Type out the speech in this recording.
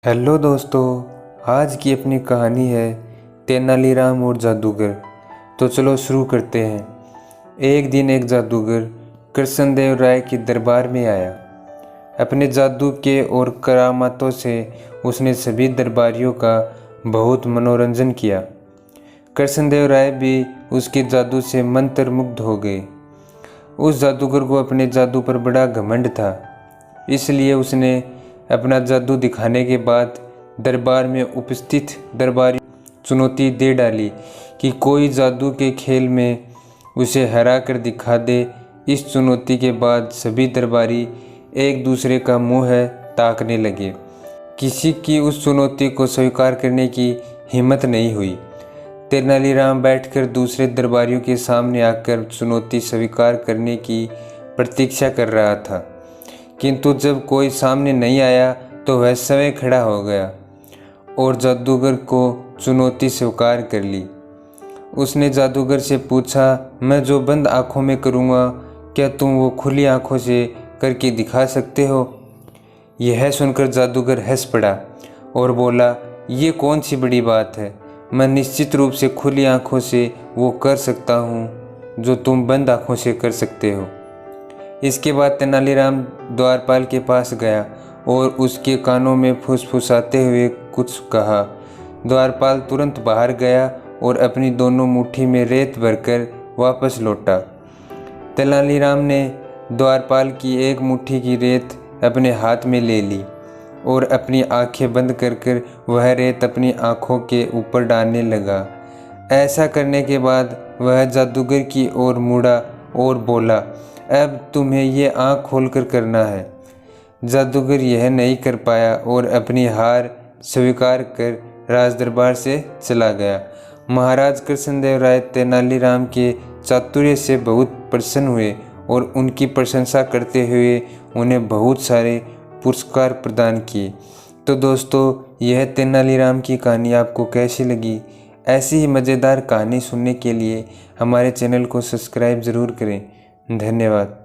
Hello दोस्तों, आज की अपनी कहानी है तेनालीराम और जादूगर। तो चलो शुरू करते हैं। एक दिन एक जादूगर कृष्णदेव राय के दरबार में आया। अपने जादू के और करामातों से उसने सभी दरबारियों का बहुत मनोरंजन किया। कृष्णदेव राय भी उसके जादू से मंत्रमुग्ध हो गए। उस जादूगर को अपने जादू पर बड़ा घमंड था, इसलिए उसने अपना जादू दिखाने के बाद दरबार में उपस्थित दरबारी चुनौती दे डाली कि कोई जादू के खेल में उसे हरा कर दिखा दे। इस चुनौती के बाद सभी दरबारी एक दूसरे का मुंह ताकने लगे। किसी की उस चुनौती को स्वीकार करने की हिम्मत नहीं हुई। तेनालीराम बैठकर दूसरे दरबारियों के सामने आकर चुनौती स्वीकार करने की प्रतीक्षा कर रहा था, किंतु जब कोई सामने नहीं आया तो वह स्वयं खड़ा हो गया और जादूगर को चुनौती स्वीकार कर ली। उसने जादूगर से पूछा, मैं जो बंद आँखों में करूँगा, क्या तुम वो खुली आँखों से करके दिखा सकते हो? यह सुनकर जादूगर हंस पड़ा और बोला, ये कौन सी बड़ी बात है, मैं निश्चित रूप से खुली आँखों से वो कर सकता हूँ जो तुम बंद आँखों से कर सकते हो। इसके बाद तेनालीराम द्वारपाल के पास गया और उसके कानों में फुसफुसाते हुए कुछ कहा। द्वारपाल तुरंत बाहर गया और अपनी दोनों मुट्ठी में रेत भरकर वापस लौटा। तेनालीराम ने द्वारपाल की एक मुट्ठी की रेत अपने हाथ में ले ली और अपनी आंखें बंद कर वह रेत अपनी आंखों के ऊपर डालने लगा। ऐसा करने के बाद वह जादूगर की ओर मुड़ा और बोला, अब तुम्हें ये आँख खोलकर करना है। जादूगर यह नहीं कर पाया और अपनी हार स्वीकार कर राजदरबार से चला गया। महाराज कृष्णदेव राय तेनालीराम के चातुर्य से बहुत प्रसन्न हुए और उनकी प्रशंसा करते हुए उन्हें बहुत सारे पुरस्कार प्रदान किए। तो दोस्तों, यह तेनालीराम की कहानी आपको कैसी लगी? ऐसी ही मज़ेदार कहानी सुनने के लिए हमारे चैनल को सब्सक्राइब ज़रूर करें। धन्यवाद।